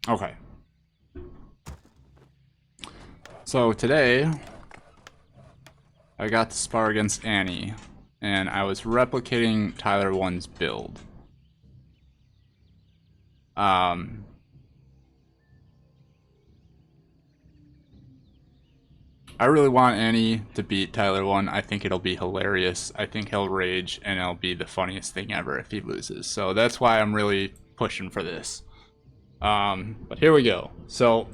Okay. So today, I got to spar against Annie, and I was replicating Tyler 1's build. I really want Annie to beat Tyler 1. I think it'll be hilarious. I think he'll rage, and it'll be the funniest thing ever if he loses. So that's why I'm really pushing for this. But here we go. So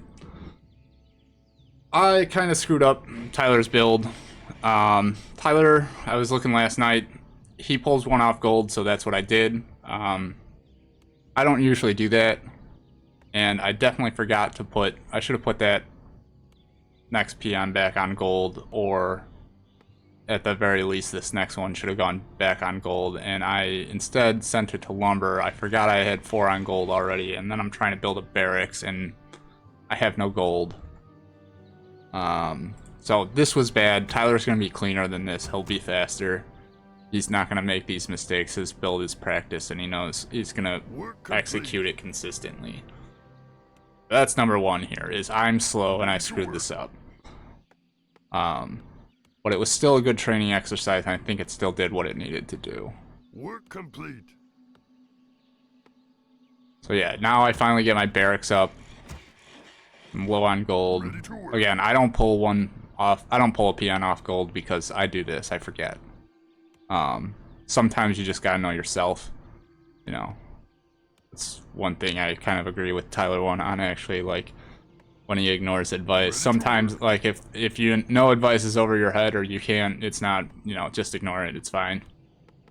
I kind of screwed up Tyler's build. Tyler, I was looking last night. He pulls one off gold, so that's what I did. I don't usually do that, and I definitely forgot to put. I should have put that next peon back on gold, or at the very least this next one should have gone back on gold, and I instead sent it to lumber. I forgot I had 4 on gold already, and then I'm trying to build a barracks and I have no gold. So this was bad. Tyler's gonna be cleaner than this. He'll be faster. He's not gonna make these mistakes. His build is practice, and he knows he's gonna execute it consistently. That's number one here, is I'm slow and I screwed this up. But it was still a good training exercise, and I think it still did what it needed to do. Work complete. So yeah, now I finally get my barracks up. I'm low on gold. Again, I don't pull one off. I don't pull a peon off gold because I do this. I forget. Sometimes you just gotta know yourself. You know, it's one thing I kind of agree with Tyler 1 on, actually. Like, when he ignores advice, sometimes, like, if you know advice is over your head or you can't, it's not, you know, just ignore it. It's fine.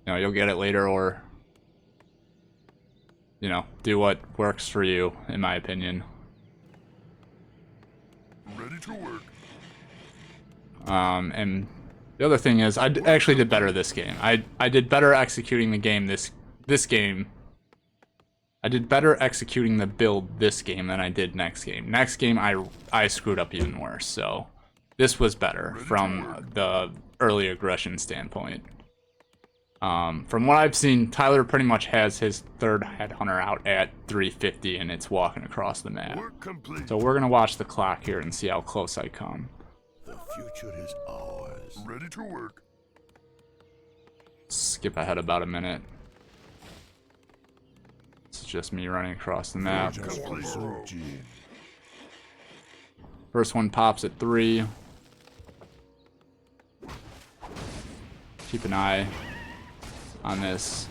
You know, you'll get it later, or, you know, do what works for you, in my opinion. Ready to work. And the other thing is, I actually did better this game. I did better executing the game this game. I did better executing the build this game than I did next game. Next game, I screwed up even worse. So this was better from the early aggression standpoint. From what I've seen, Tyler pretty much has his third headhunter out at 350, and it's walking across the map. So we're gonna watch the clock here and see how close I come. The future is ours. Ready to work. Skip ahead about a minute. It's just me running across the map. First one pops at 3. Keep an eye on this.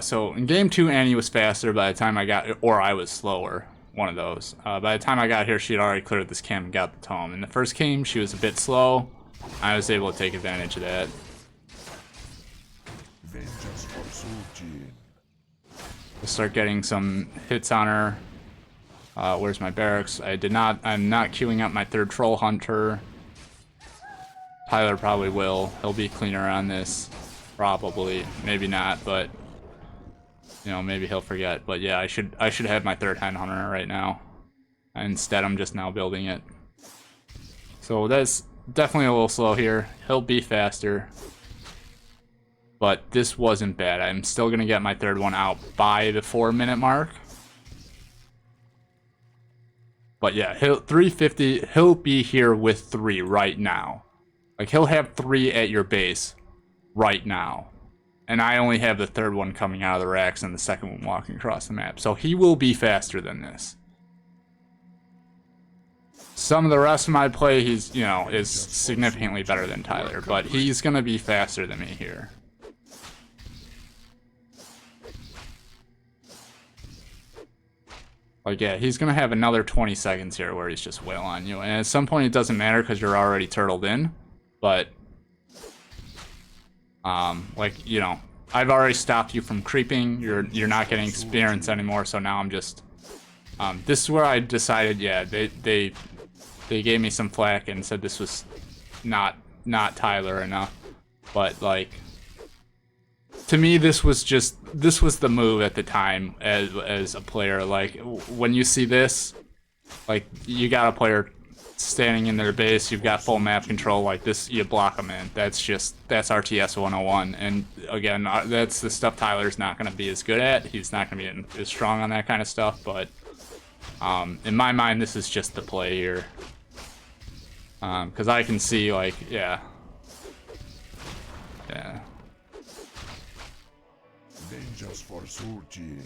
So in game 2, Annie was faster by the time I got, or I was slower. One of those. By the time I got here, she had already cleared this camp and got the tome. In the first game, she was a bit slow. I was able to take advantage of that. We'll start getting some hits on her. Where's my barracks? I'm not queuing up my third troll hunter. Tyler probably will. He'll be cleaner on this. Probably. Maybe not, but you know, maybe he'll forget. But yeah, I should have my third headhunter right now. Instead, I'm just now building it. So that's definitely a little slow here. He'll be faster. But this wasn't bad. I'm still gonna get my third one out by the 4-minute mark. But yeah, 350, he'll be here with 3 right now. Like, he'll have 3 at your base right now. And I only have the third one coming out of the racks and the second one walking across the map. So he will be faster than this. Some of the rest of my play, he's, you know, is significantly better than Tyler. But he's gonna be faster than me here. Like, yeah, he's gonna have another 20 seconds here where he's just wail on you. And at some point it doesn't matter because you're already turtled in. But, like, you know, I've already stopped you from creeping. You're not getting experience anymore, so now I'm just... this is where I decided, yeah, they gave me some flack and said this was not Tyler enough. But, like, to me, this was the move at the time as a player. Like, when you see this, like, you got a player standing in their base, you've got full map control, like this, you block them in. That's RTS 101. And again, that's the stuff Tyler's not going to be as good at. He's not going to be as strong on that kind of stuff, but In my mind, this is just the play here. Because I can see, like, yeah. Yeah. Ninjas for Surgeon.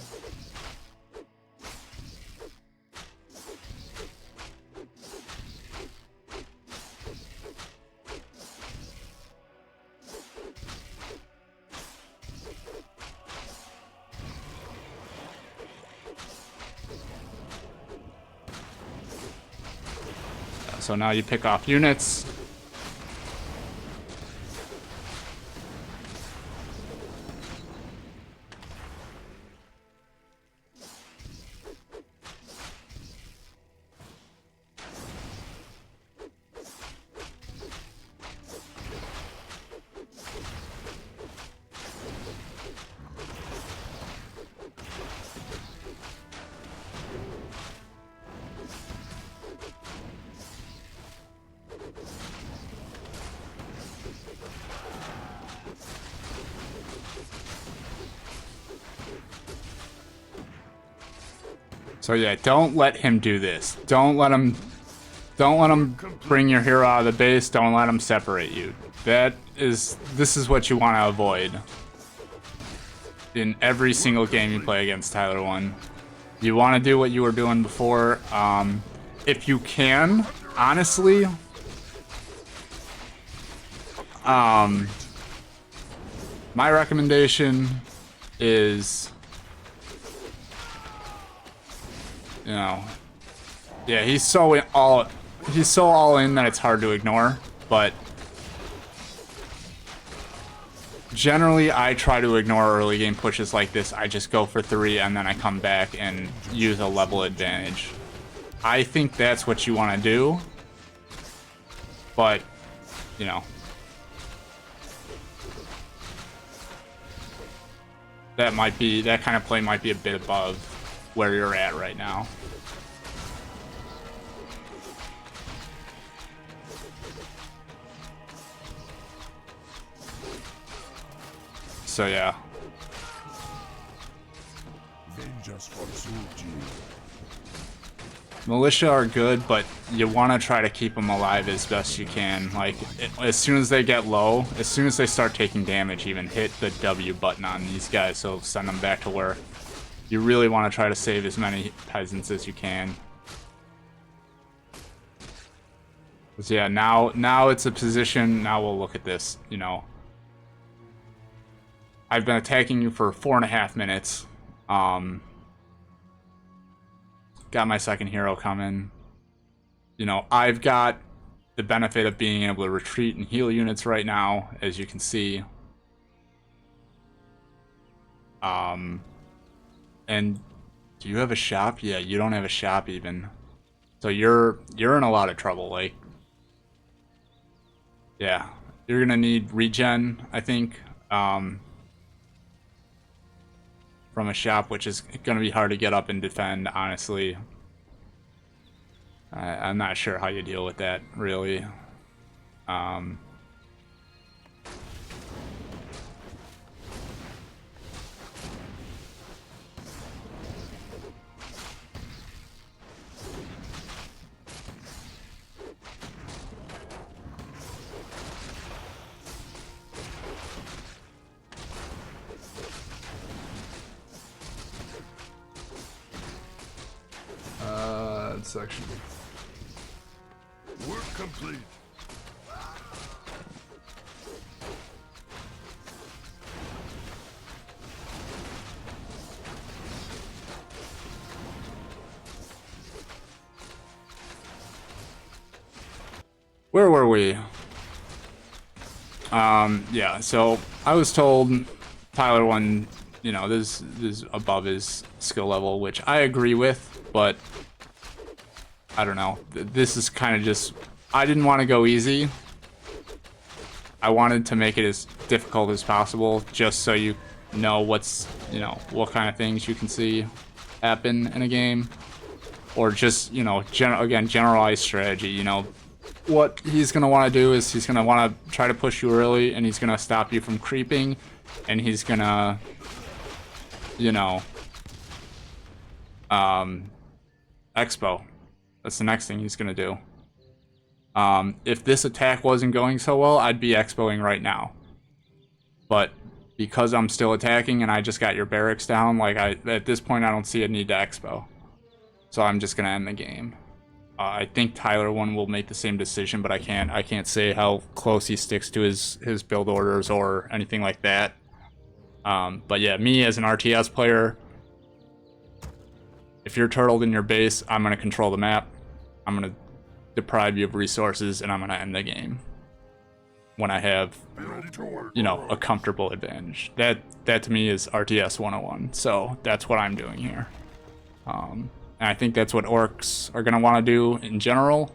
So now you pick off units. So yeah, don't let him do this. Don't let him bring your hero out of the base. Don't let him separate you. This is what you want to avoid in every single game you play against Tyler 1. You want to do what you were doing before. If you can, honestly, my recommendation is, you know, yeah, he's so all in that it's hard to ignore, but generally I try to ignore early game pushes like this. I just go for 3 and then I come back and use a level advantage. I think that's what you want to do, but, you know, that kind of play might be a bit above where you're at right now. So yeah. Militia are good, but you want to try to keep them alive as best you can. Like, as soon as they get low, as soon as they start taking damage, even hit the W button on these guys, so send them back to work. You really want to try to save as many peasants as you can. So yeah, now it's a position. Now we'll look at this. You know, I've been attacking you for 4.5 minutes. Got my second hero coming. You know, I've got the benefit of being able to retreat and heal units right now, as you can see. And do you have a shop? Yeah, you don't have a shop even. So you're in a lot of trouble. Like, yeah, you're gonna need regen, I think, from a shop, which is gonna be hard to get up and defend, honestly. I'm not sure how you deal with that, really. Section. Work complete. Where were we? Yeah, so I was told Tyler 1, you know, this is above his skill level, which I agree with, but I don't know. This is kind of just, I didn't want to go easy. I wanted to make it as difficult as possible, just so you know what's, you know, what kind of things you can see happen in a game. Or just, you know, again, generalized strategy. You know, what he's going to want to do is he's going to want to try to push you early, and he's going to stop you from creeping, and he's going to, you know, expo. That's the next thing he's gonna do. If this attack wasn't going so well, I'd be expoing right now. But because I'm still attacking and I just got your barracks down, like at this point I don't see a need to expo. So I'm just gonna end the game. I think Tyler one will make the same decision, but I can't say how close he sticks to his build orders or anything like that. But yeah, me as an RTS player, if you're turtled in your base, I'm gonna control the map. I'm gonna deprive you of resources, and I'm gonna end the game when I have, you know, a comfortable advantage. That to me is RTS 101. So that's what I'm doing here. And I think that's what orcs are gonna want to do in general.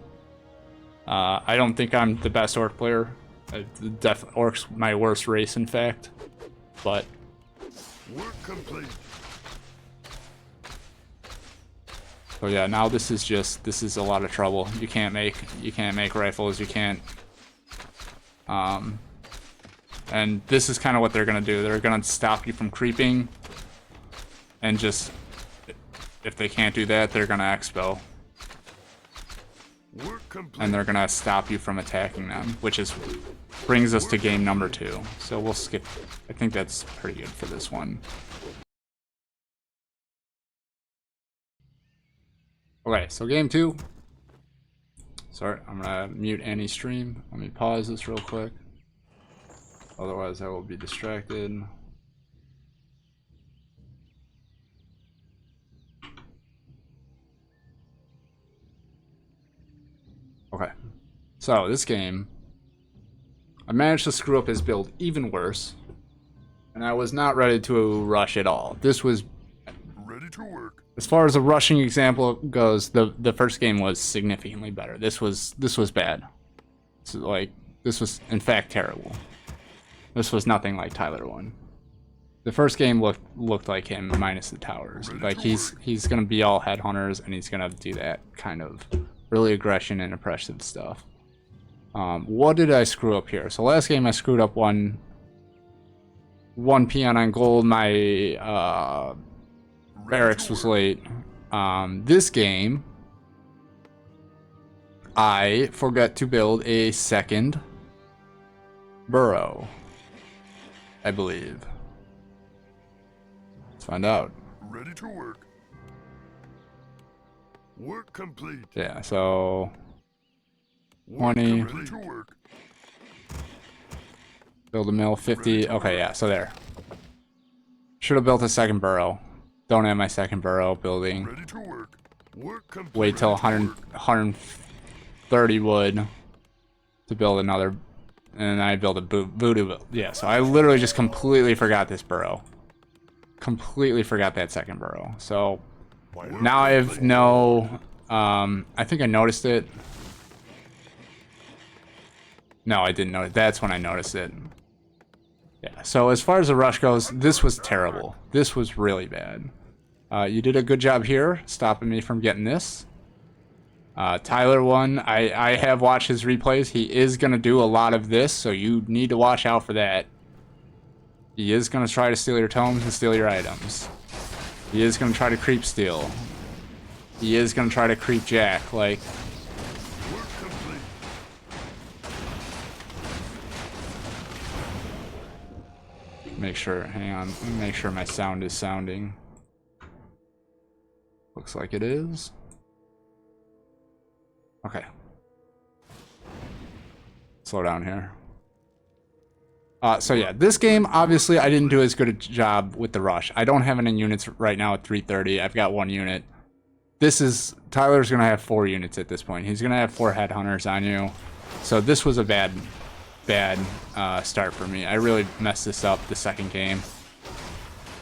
I don't think I'm the best orc player. Orcs my worst race, in fact. But Work complete. so yeah, now this is a lot of trouble. You can't make rifles. You can't. And this is kind of what they're gonna do. They're gonna stop you from creeping, and just if they can't do that, they're gonna expo. Work complete. And they're gonna stop you from attacking them, which brings us to game number 2. So we'll skip. I think that's pretty good for this one. Okay, so game 2. Sorry, I'm gonna mute any stream. Let me pause this real quick. Otherwise I will be distracted. Okay, so this game, I managed to screw up his build even worse, and I was not ready to rush at all. This was, Ready to work. as far as a rushing example goes, the first game was significantly better. This was bad. This was in fact terrible. This was nothing like Tyler 1. The first game looked like him minus the towers. Like he's gonna be all headhunters, and he's gonna do that kind of really aggression and oppressive stuff. What did I screw up here? So last game I screwed up one peon on gold. My barracks was late. This game I forgot to build a second burrow, I believe. Let's find out. Ready to work. Work complete. Yeah, so Work 20. Ready to work. Build a mill, 50. Okay, yeah, so there. Should have built a second burrow. Don't have my second burrow building. Ready to work. Work complete. Wait till 130 wood to build another, and then I build a voodoo build. Yeah, so I literally just completely forgot this burrow. Completely forgot that second burrow. So now I have no, I think I noticed it. No, I didn't notice. That's when I noticed it. Yeah, so as far as the rush goes, this was terrible. This was really bad. You did a good job here, stopping me from getting this. Tyler 1, I have watched his replays. He is going to do a lot of this, so you need to watch out for that. He is going to try to steal your tomes and steal your items. He is going to try to creep steal. He is going to try to creep jack, like... Work complete. Make sure, hang on, let me make sure my sound is sounding. Looks like it is. Okay. Slow down here. So yeah, this game, obviously, I didn't do as good a job with the rush. I don't have any units right now at 330. I've got 1 unit. Tyler's gonna have 4 units at this point. He's gonna have 4 headhunters on you. So this was a bad start for me. I really messed this up the second game.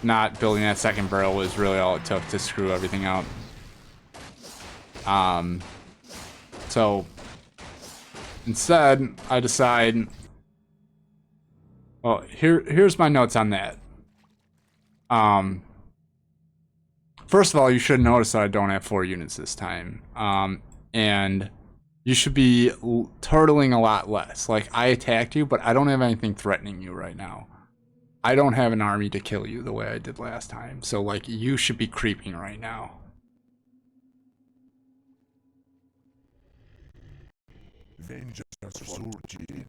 Not building that second burrow was really all it took to screw everything up. So instead, I decide. Well, here's my notes on that. First of all, you should notice that I don't have 4 units this time. And you should be turtling a lot less. Like, I attacked you, but I don't have anything threatening you right now. I don't have an army to kill you the way I did last time. So, like, you should be creeping right now. Vengeance surging.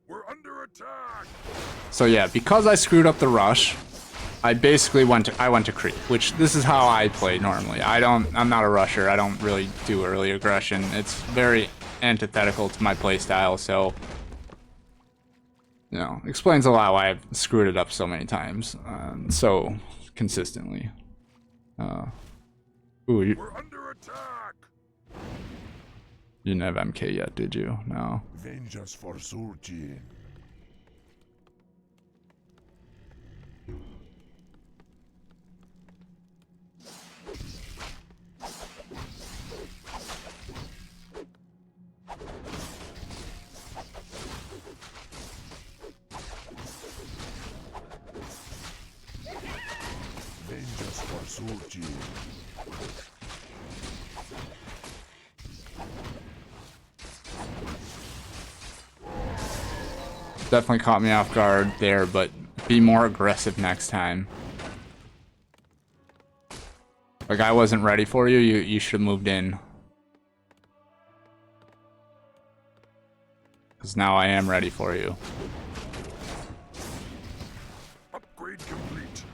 We're under attack. So yeah, because I screwed up the rush, I basically went to creep, which this is how I play normally. I'm not a rusher. I don't really do early aggression. It's very antithetical to my play style, so you know, explains a lot why I've screwed it up so many times, so consistently. Ooh, We're under attack. You didn't have MK yet, did you? No. Vengeance for surging. Vengeance for surging. Definitely caught me off guard there, but be more aggressive next time. Like, I wasn't ready for you. You should have moved in. Because now I am ready for you. Upgrade complete.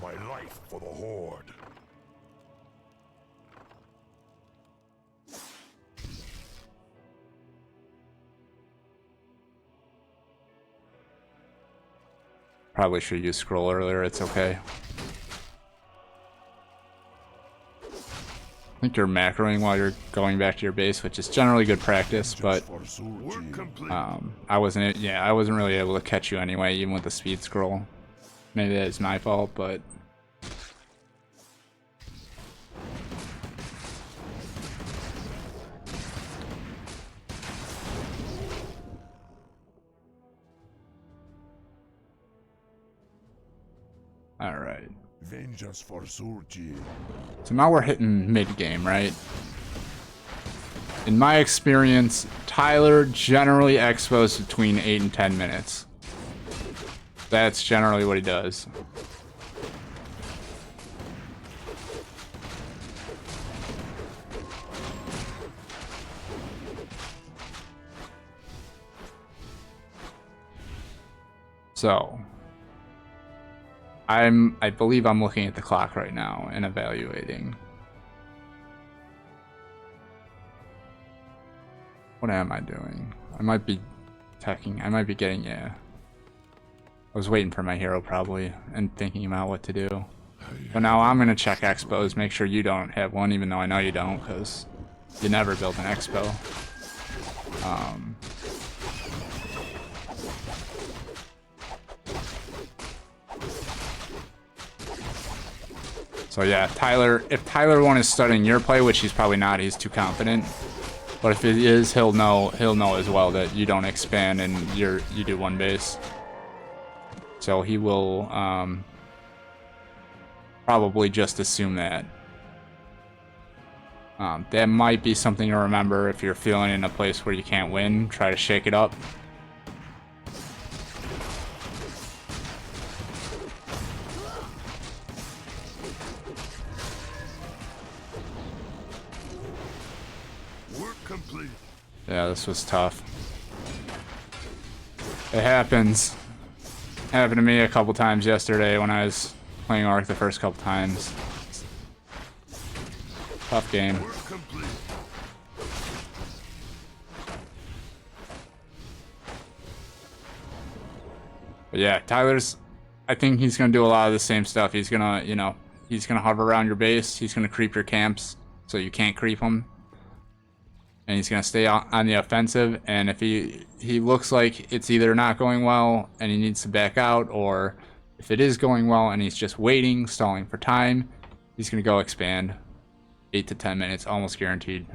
My life for the Horde. Probably should use scroll earlier. It's okay. I think you're macroing while you're going back to your base, which is generally good practice, but I wasn't really able to catch you anyway, even with the speed scroll. Maybe that's my fault, but all right. Vengeance for surging. So now we're hitting mid-game, right? In my experience, Tyler generally expos between 8 and 10 minutes. That's generally what he does. So I believe I'm looking at the clock right now and evaluating. What am I doing? I might be attacking. I might be getting, yeah. I was waiting for my hero probably and thinking about what to do. But now I'm gonna check expos, make sure you don't have one, even though I know you don't, because you never built an expo. So yeah, Tyler, if Tyler 1 is studying your play, which he's probably not, he's too confident. But if it is, he'll know as well that you don't expand and you do one base. So he will probably just assume that. That might be something to remember if you're feeling in a place where you can't win. Try to shake it up. Complete. Yeah, this was tough. It happens. Happened to me a couple times yesterday when I was playing Ark the first couple times. Tough game. But yeah, Tyler's, I think he's gonna do a lot of the same stuff. He's gonna, you know, he's gonna hover around your base. He's gonna creep your camps so you can't creep him. And he's going to stay on the offensive, and if he looks like it's either not going well and he needs to back out, or if it is going well and he's just waiting, stalling for time, he's going to go expand. 8 to 10 minutes, almost guaranteed.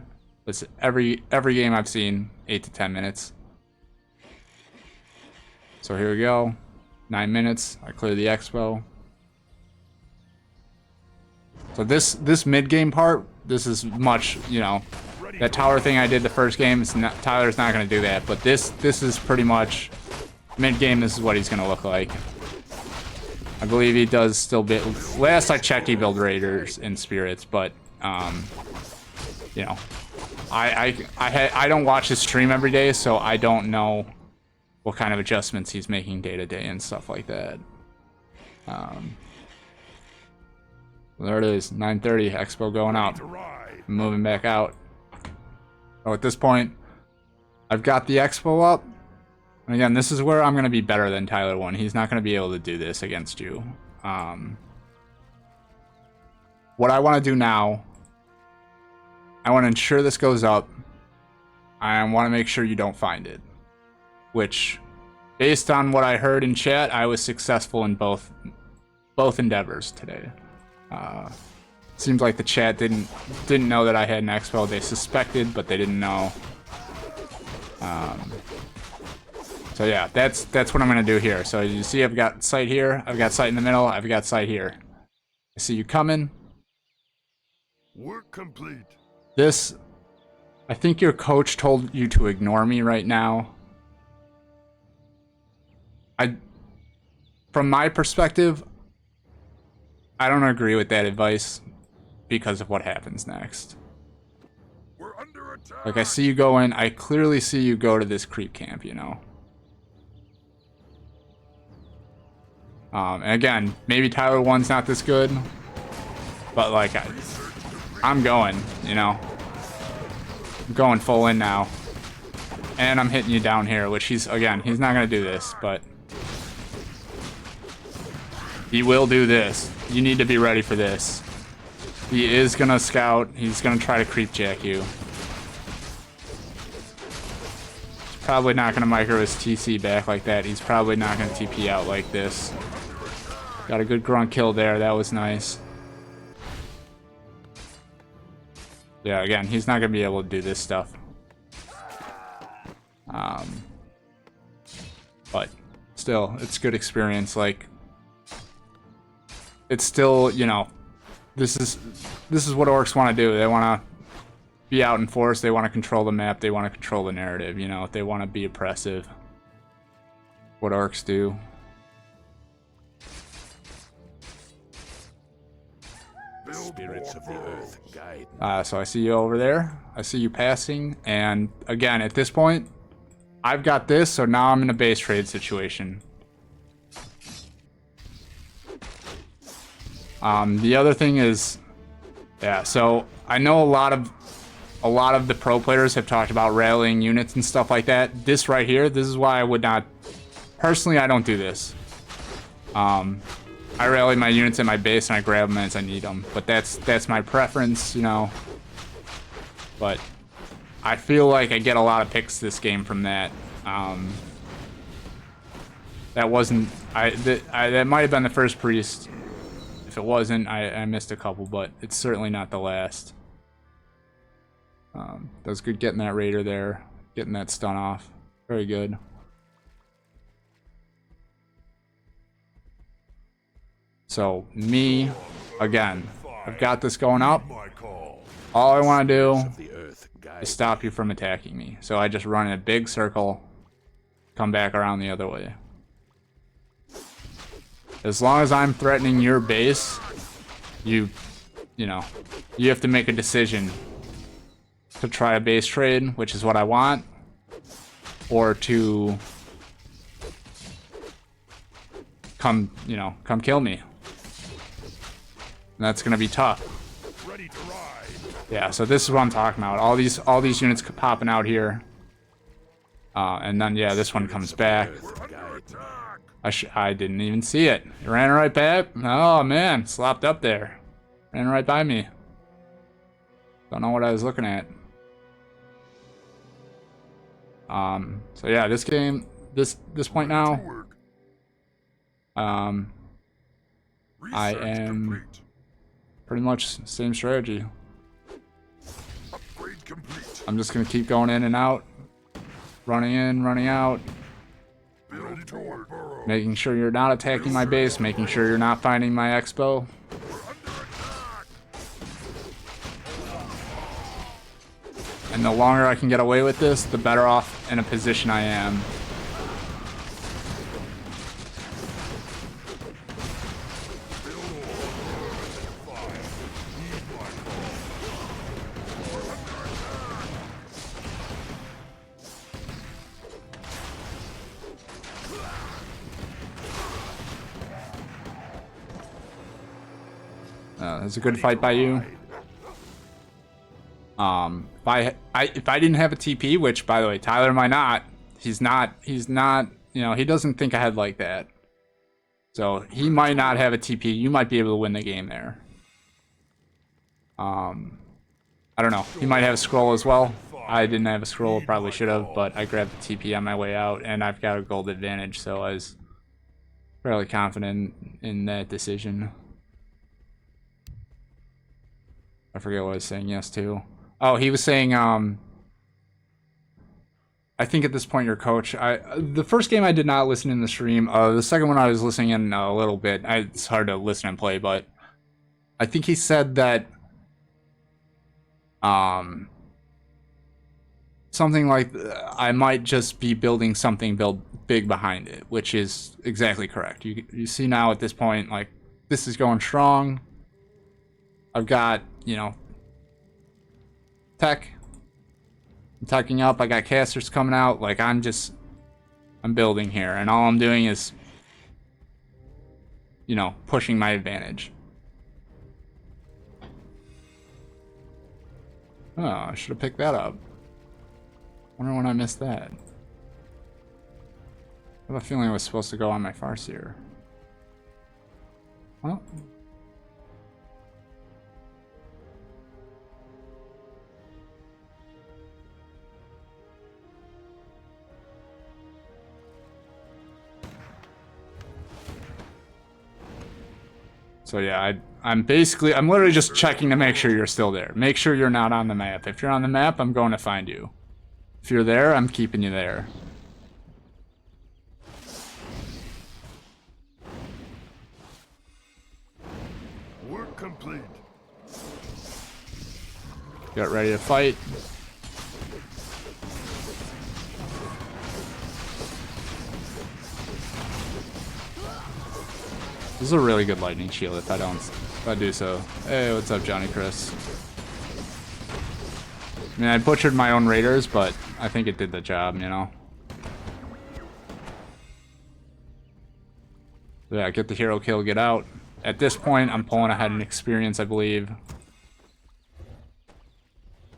That's every game I've seen, 8 to 10 minutes. So here we go. 9 minutes, I clear the expo. So this mid-game part, this is much, you know, That tower thing I did the first game, Tyler's not going to do that. But this is pretty much mid-game. This is what he's going to look like. I believe he does still build. Last I checked, he built Raiders and Spirits, but you know, I don't watch his stream every day, so I don't know what kind of adjustments he's making day to day and stuff like that. There it is, 9:30. Expo going out. I'm moving back out. So at this point, I've got the Expo up. And again, this is where I'm going to be better than Tyler 1. He's not going to be able to do this against you. What I want to do now, I want to ensure this goes up. I want to make sure you don't find it. Which, based on what I heard in chat, I was successful in both endeavors today. Seems like the chat didn't know that I had an Expo. They suspected, but they didn't know. So yeah, that's what I'm gonna do here. So you see, I've got sight here. I've got sight in the middle. I've got sight here. I see you coming. Work complete. This, I think your coach told you to ignore me right now. From my perspective, I don't agree with that advice because of what happens next. We're under attack. Like, I see you go in, I clearly see you go to this creep camp, you know. And again, maybe Tyler 1's not this good, but like, I'm going, you know. I'm going full in now. And I'm hitting you down here, which he's not gonna do this, but he will do this. You need to be ready for this. He is gonna scout. He's gonna try to creep jack you. He's probably not gonna micro his TC back like that. He's probably not gonna TP out like this. Got a good grunt kill there. That was nice. Yeah, again, he's not gonna be able to do this stuff. But still, it's good experience. Like, it's still, you know, this is what orcs want to do. They want to be out in force. They want to control the map. They want to control the narrative. You know, they want to be oppressive. What orcs do. Spirits of the earth guide. So I see you over there. I see you passing. And again, at this point, I've got this. So now I'm in a base trade situation. The other thing is, yeah, so I know a lot of the pro players have talked about rallying units and stuff like that. This right here, this is why I would not, personally, I don't do this. I rally my units at my base and I grab them as I need them, but that's my preference, you know. But I feel like I get a lot of picks this game from that. That wasn't, that might have been the first priest. If it wasn't, I missed a couple, but it's certainly not the last. That was good getting that raider there, getting that stun off. Very good. So, me, again, I've got this going up. All I want to do is stop you from attacking me. So I just run in a big circle, come back around the other way. As long as I'm threatening your base, you know, you have to make a decision to try a base trade, which is what I want, or to come kill me. And that's gonna be tough. Ready to ride. Yeah, so this is what I'm talking about. All these units popping out here, and then yeah, this one comes back. I didn't even see it. It ran right back. Oh man, slopped up there. Ran right by me. Don't know what I was looking at. So yeah, this game, this point now, I am pretty much same strategy. Upgrade complete. I'm just gonna keep going in and out, running in, running out, Ready to work. making sure you're not attacking my base, making sure you're not finding my expo. And the longer I can get away with this, the better off in a position I am. That's a good fight by you. If I didn't have a TP, which by the way, Tyler might not. He's not, you know, he doesn't think ahead like that. So he might not have a TP. You might be able to win the game there. I don't know. He might have a scroll as well. I didn't have a scroll, probably should have, but I grabbed the TP on my way out, and I've got a gold advantage, so I was fairly confident in that decision. I forget what I was saying yes to. Oh, he was saying, I think at this point your coach, the first game I did not listen in the stream. The second one I was listening in a little bit. It's hard to listen and play, but I think he said that, something like, I might just be building something big behind it, which is exactly correct. You see now at this point, like, this is going strong. I've got, you know, tech. I'm teching up. I got casters coming out. Like, I'm building here. And all I'm doing is, you know, pushing my advantage. Oh, I should have picked that up. Wonder when I missed that. I have a feeling I was supposed to go on my Farseer. Well. So yeah, I'm literally just checking to make sure you're still there. Make sure you're not on the map. If you're on the map, I'm going to find you. If you're there, I'm keeping you there. Work complete. Get ready to fight. This is a really good lightning shield if I do so. Hey, what's up, Johnny Chris? I mean, I butchered my own raiders, but I think it did the job, you know? Yeah, get the hero kill, get out. At this point, I'm pulling ahead in experience, I believe.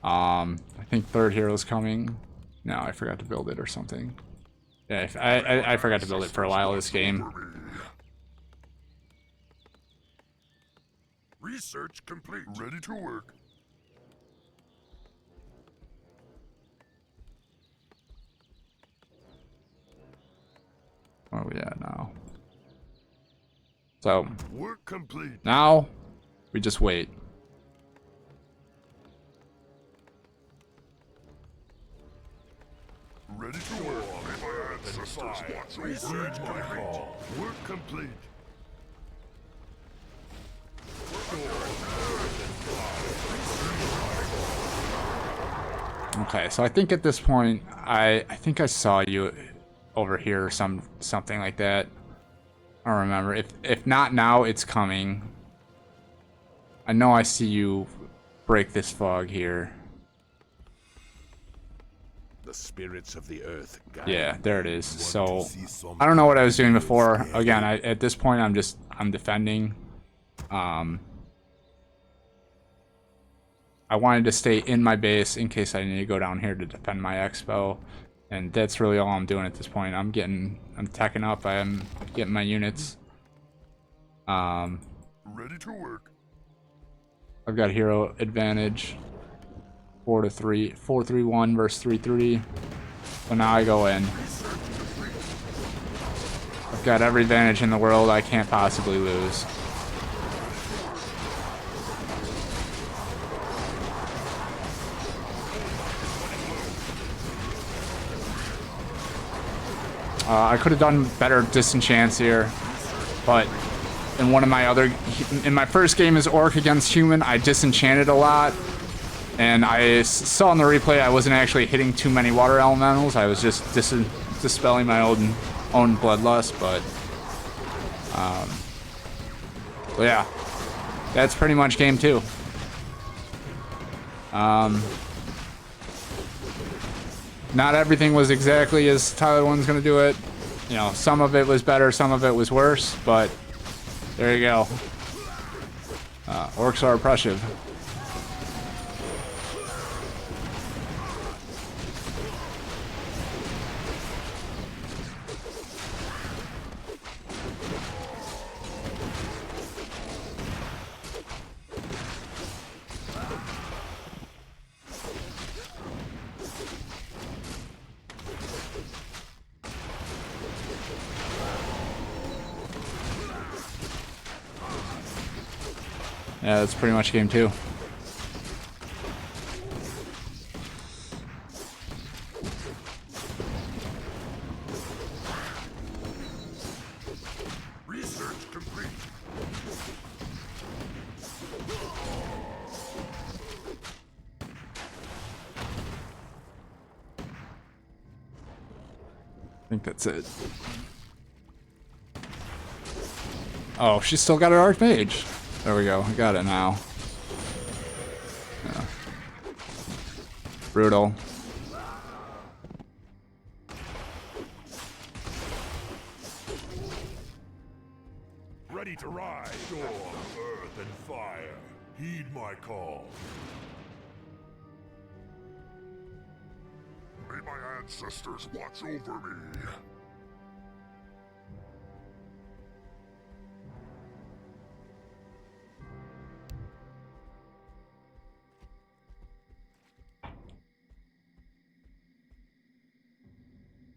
I think third hero's coming. No, I forgot to build it or something. Yeah, I forgot to build it for a while this game. Research complete. Ready to work. Where are we at now? So, work complete. Now, we just wait. Ready to work. Research complete. Work complete. Okay, so I think at this point, I think I saw you over here or something like that. I don't remember. If not now, it's coming. I know I see you break this fog here. The spirits of the earth guide. Yeah, there it is. So I don't know what I was doing before. Again, at this point I'm defending. I wanted to stay in my base in case I need to go down here to defend my expo. And that's really all I'm doing at this point. I'm teching up, I'm getting my units. Ready to work. I've got hero advantage. 4-3, 4-3-1 versus 3-3. So now I go in. I've got every advantage in the world. I can't possibly lose. I could have done better disenchants here, but in my first game as Orc against Human, I disenchanted a lot, And I saw in the replay I wasn't actually hitting too many water elementals. I was just dispelling my own bloodlust, but yeah, that's pretty much game 2. Not everything was exactly as Tyler 1's gonna do it. You know, some of it was better, some of it was worse, but there you go. Orcs are oppressive. Yeah, that's pretty much game 2. Research complete. I think that's it. Oh, she's still got her Archmage. There we go. I got it now. Yeah. Brutal. Ready to ride. Storm, earth, and fire. Heed my call. May my ancestors watch over me.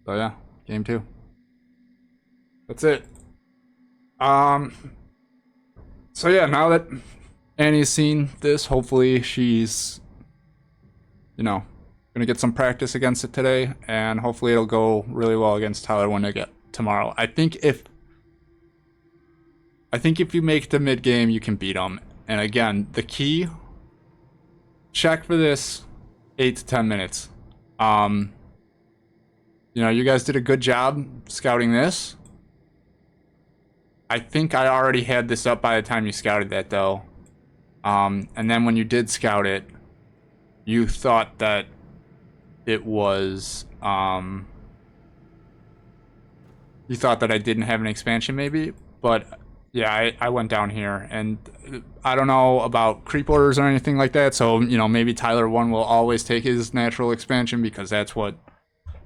So yeah, game 2. That's it. So yeah, now that Annie's seen this, hopefully she's, you know, gonna get some practice against it today, and hopefully it'll go really well against Tyler when they get tomorrow. I think if you make the mid game, you can beat him. And again, the key, check for this 8 to 10 minutes. You know, you guys did a good job scouting this. I think I already had this up by the time you scouted that, though. And then when you did scout it, you thought that it was, you thought that I didn't have an expansion, maybe? But, yeah, I went down here, and I don't know about creep orders or anything like that, so, you know, maybe Tyler 1 will always take his natural expansion because that's what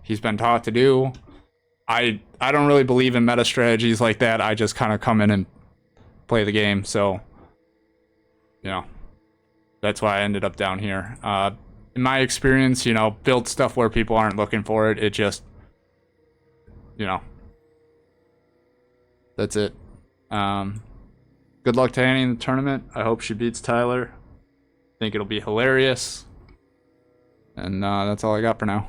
he's been taught to do. I don't really believe in meta strategies like that. I just kind of come in and play the game, so, you know, that's why I ended up down here. In my experience, you know, build stuff where people aren't looking for it. It just, you know, that's it. Good luck to Annie in the tournament. I hope she beats Tyler. I think it'll be hilarious. And that's all I got for now.